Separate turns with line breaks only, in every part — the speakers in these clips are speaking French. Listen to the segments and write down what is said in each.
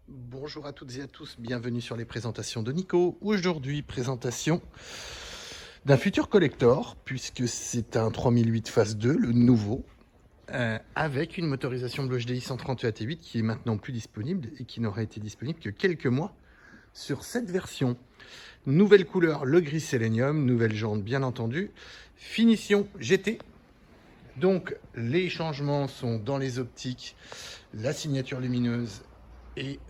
Bonjour à toutes et à tous, bienvenue sur les présentations de Nico. Aujourd'hui, présentation d'un futur collector, puisque c'est un 3008 phase 2, le nouveau, avec une motorisation Blue HDI 130 AT8 qui est maintenant plus disponible et qui n'aurait été disponible que quelques mois sur cette version. Nouvelle couleur, le gris sélénium, nouvelle jante bien entendu, finition GT. Donc les changements sont dans les optiques, la signature lumineuse et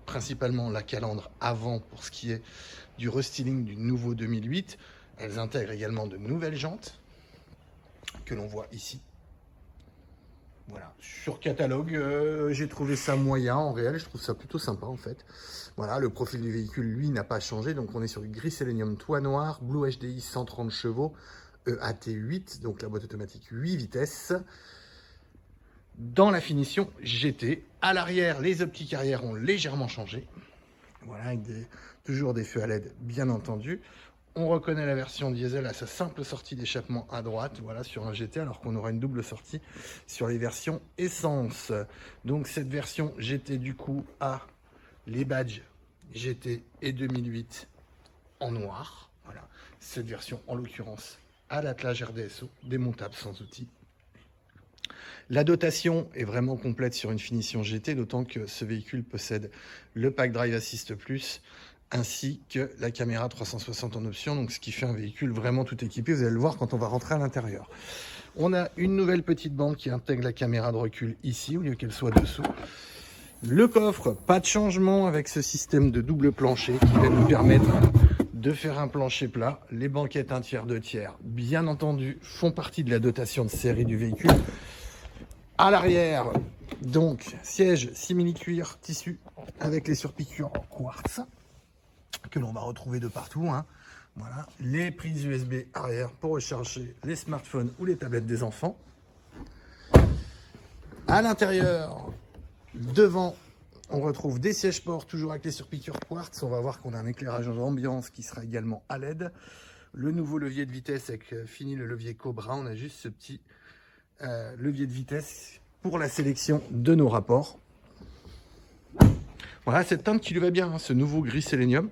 principalement la calandre avant pour ce qui est du restyling du nouveau 2008. Elles intègrent également de nouvelles jantes que l'on voit ici. Voilà, sur catalogue, j'ai trouvé ça moyen. En réel, je trouve ça plutôt sympa en fait. Voilà, le profil du véhicule, lui, n'a pas changé. Donc on est sur du gris sélénium toit noir, Blue HDI 130 chevaux, EAT8, donc la boîte automatique 8 vitesses. Dans la finition GT, à l'arrière, les optiques arrière ont légèrement changé. Voilà, avec toujours des feux à LED, bien entendu. On reconnaît la version diesel à sa simple sortie d'échappement à droite, voilà, sur un GT, alors qu'on aura une double sortie sur les versions essence. Donc cette version GT, du coup, a les badges GT et 2008 en noir. Voilà, cette version, en l'occurrence, a l'attelage RDSO, démontable sans outil. La dotation est vraiment complète sur une finition GT, d'autant que ce véhicule possède le Pack Drive Assist Plus ainsi que la caméra 360 en option, donc ce qui fait un véhicule vraiment tout équipé. Vous allez le voir quand on va rentrer à l'intérieur. On a une nouvelle petite bande qui intègre la caméra de recul ici, au lieu qu'elle soit dessous. Le coffre, pas de changement avec ce système de double plancher qui va nous permettre de faire un plancher plat. Les banquettes 1/3, 2/3, bien entendu, font partie de la dotation de série du véhicule. À l'arrière, donc, siège simili-cuir tissu avec les surpiqûres en quartz que l'on va retrouver de partout. Voilà, les prises USB arrière pour recharger les smartphones ou les tablettes des enfants. À l'intérieur, devant, on retrouve des sièges ports toujours avec les surpiqûres quartz. On va voir qu'on a un éclairage d'ambiance qui sera également à LED. Le nouveau levier de vitesse avec fini le levier Cobra. On a juste ce petit levier de vitesse pour la sélection de nos rapports. Voilà, cette teinte qui lui va bien, ce nouveau gris sélénium.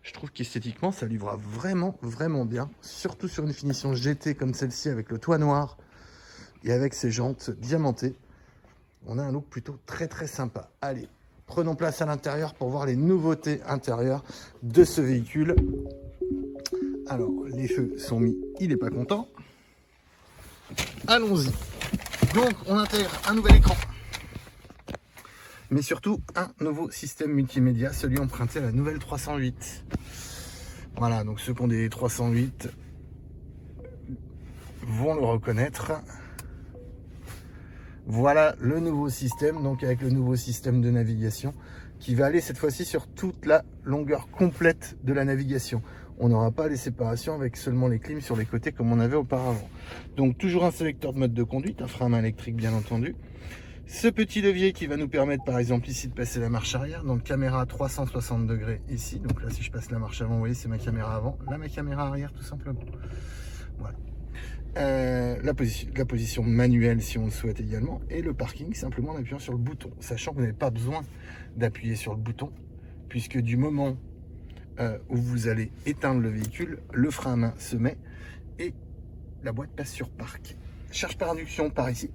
Je trouve qu'esthétiquement, ça lui va vraiment, vraiment bien. Surtout sur une finition GT comme celle-ci, avec le toit noir et avec ses jantes diamantées. On a un look plutôt très, très sympa. Allez, prenons place à l'intérieur pour voir les nouveautés intérieures de ce véhicule. Alors, les feux sont mis, il n'est pas content. Allons-y. Donc, on intègre un nouvel écran, mais surtout un nouveau système multimédia, celui emprunté à la nouvelle 308. Voilà, donc ceux qui ont des 308 vont le reconnaître. Voilà le nouveau système, donc avec le nouveau système de navigation qui va aller cette fois-ci sur toute la longueur complète de la navigation. On n'aura pas les séparations avec seulement les clims sur les côtés comme on avait auparavant. Donc toujours un sélecteur de mode de conduite, un frein à main électrique bien entendu. Ce petit levier qui va nous permettre par exemple ici de passer la marche arrière, donc caméra à 360 degrés ici. Donc là si je passe la marche avant, vous voyez c'est ma caméra avant, là ma caméra arrière tout simplement. Voilà. La position manuelle si on le souhaite également, et le parking simplement en appuyant sur le bouton, sachant que vous n'avez pas besoin d'appuyer sur le bouton puisque du moment où vous allez éteindre le véhicule, le frein à main se met et la boîte passe sur parc. Charge par induction par ici,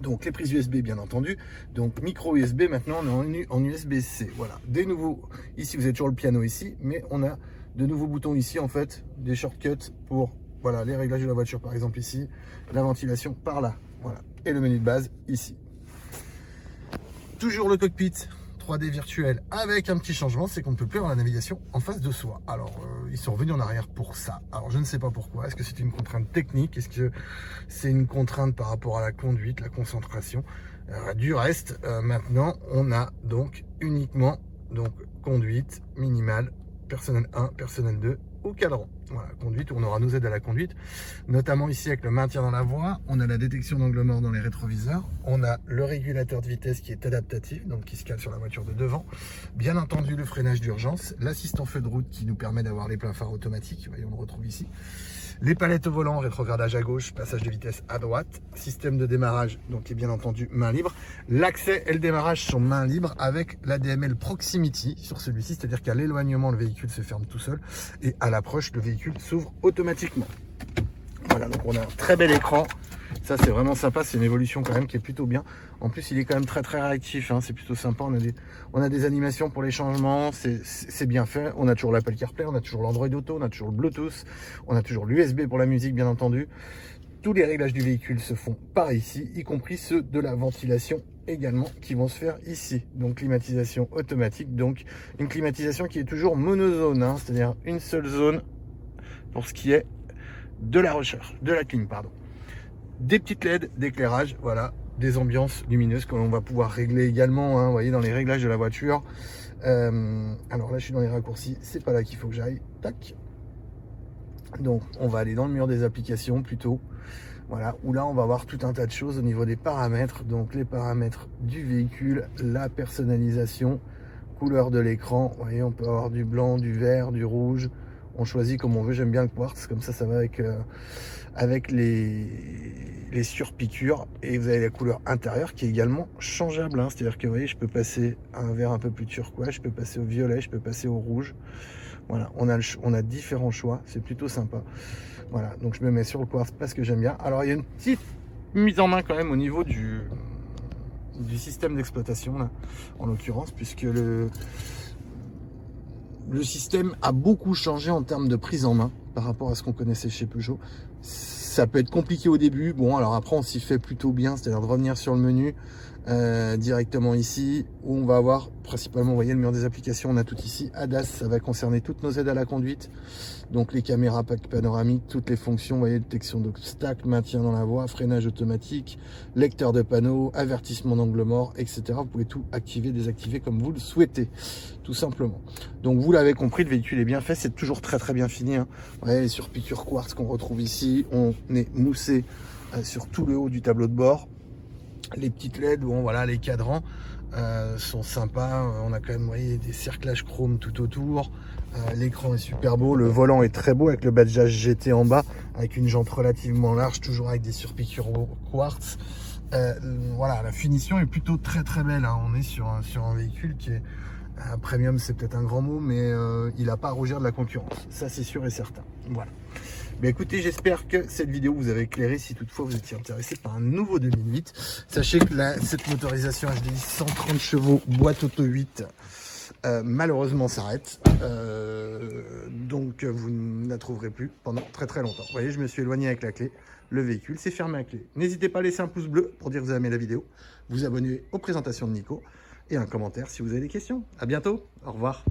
donc les prises USB bien entendu, donc micro USB, maintenant on est en USB-C. Voilà, des nouveaux, ici vous avez toujours le piano ici, mais on a de nouveaux boutons ici en fait, des shortcuts pour voilà, les réglages de la voiture par exemple ici, la ventilation par là, voilà, et le menu de base ici. Toujours le cockpit 3D virtuel avec un petit changement, c'est qu'on ne peut plus avoir la navigation en face de soi. Alors ils sont revenus en arrière pour ça. Alors je ne sais pas pourquoi, est-ce que c'est une contrainte technique, est-ce que c'est une contrainte par rapport à la conduite, la concentration. Du reste, maintenant on a donc uniquement donc conduite minimale, personnel 1, personnel 2 au cadran. Voilà, conduite, on aura nos aides à la conduite, notamment ici avec le maintien dans la voie. On a la détection d'angle mort dans les rétroviseurs, on a le régulateur de vitesse qui est adaptatif, donc qui se cale sur la voiture de devant, bien entendu le freinage d'urgence, l'assistant feu de route qui nous permet d'avoir les pleins phares automatiques, voyez, on le retrouve ici, Les palettes au volant, rétrogradage à gauche, passage de vitesse à droite, système de démarrage, donc est bien entendu main libre. L'accès et le démarrage sont main libre avec l'ADML Proximity sur celui-ci, c'est-à-dire qu'à l'éloignement, le véhicule se ferme tout seul et à l'approche, le véhicule s'ouvre automatiquement. Voilà, donc on a un très bel écran. Ça, c'est vraiment sympa. C'est une évolution quand même qui est plutôt bien. En plus, il est quand même très très réactif. Hein. C'est plutôt sympa. On a des animations pour les changements. C'est bien fait. On a toujours l'Apple CarPlay, on a toujours l'Android Auto, on a toujours le Bluetooth, on a toujours l'USB pour la musique, bien entendu. Tous les réglages du véhicule se font par ici, y compris ceux de la ventilation également qui vont se faire ici. Donc climatisation automatique. Donc une climatisation qui est toujours monozone, hein, c'est-à-dire une seule zone pour ce qui est de la recherche, de la clim, pardon. Des petites LED d'éclairage, voilà, des ambiances lumineuses que l'on va pouvoir régler également, hein, vous voyez, dans les réglages de la voiture. Alors là, je suis dans les raccourcis, c'est pas là qu'il faut que j'aille. Tac. Donc, on va aller dans le mur des applications plutôt. Voilà, où là, on va voir tout un tas de choses au niveau des paramètres. Donc, les paramètres du véhicule, la personnalisation, couleur de l'écran. Vous voyez, on peut avoir du blanc, du vert, du rouge. On choisit comme on veut. J'aime bien le quartz, comme ça va avec les surpiqûres. Et vous avez la couleur intérieure qui est également changeable, hein. C'est-à-dire que vous voyez, je peux passer à un vert un peu plus turquoise, je peux passer au violet, je peux passer au rouge. Voilà, on a différents choix, c'est plutôt sympa. Voilà, donc je me mets sur le quartz parce que j'aime bien. Alors il y a une petite mise en main quand même au niveau du système d'exploitation là, en l'occurrence, puisque le système a beaucoup changé en termes de prise en main par rapport à ce qu'on connaissait chez Peugeot. Ça peut être compliqué au début. Bon, alors après, on s'y fait plutôt bien, c'est-à-dire de revenir sur le menu directement ici, où on va avoir principalement, vous voyez, le mur des applications, on a tout ici. ADAS, ça va concerner toutes nos aides à la conduite. Donc les caméras panoramiques, toutes les fonctions, vous voyez, détection d'obstacles, maintien dans la voie, freinage automatique, lecteur de panneaux, avertissement d'angle mort, etc. Vous pouvez tout activer, désactiver comme vous le souhaitez, tout simplement. Donc vous l'avez compris, le véhicule est bien fait, c'est toujours très très bien fini, hein. Vous voyez, les surpiqûres quartz qu'on retrouve ici, on est moussé sur tout le haut du tableau de bord. Les petites LED, bon voilà, les cadrans sont sympas. On a quand même, vous voyez, des cerclages chrome tout autour. L'écran est super beau, le volant est très beau avec le badgeage GT en bas, avec une jante relativement large, toujours avec des surpiqûres quartz. Voilà, la finition est plutôt très très belle, hein. On est sur un véhicule qui est un premium, c'est peut-être un grand mot, mais il n'a pas à rougir de la concurrence, ça c'est sûr et certain. Voilà. Mais écoutez, j'espère que cette vidéo vous a éclairé si toutefois vous étiez intéressé par un nouveau 2008. Sachez que cette motorisation HDI 130 chevaux, boîte auto 8, malheureusement s'arrête. Donc vous ne la trouverez plus pendant très très longtemps. Vous voyez, je me suis éloigné avec la clé. Le véhicule s'est fermé à clé. N'hésitez pas à laisser un pouce bleu pour dire que vous avez aimé la vidéo, vous abonner aux présentations de Nico et un commentaire si vous avez des questions. À bientôt, au revoir.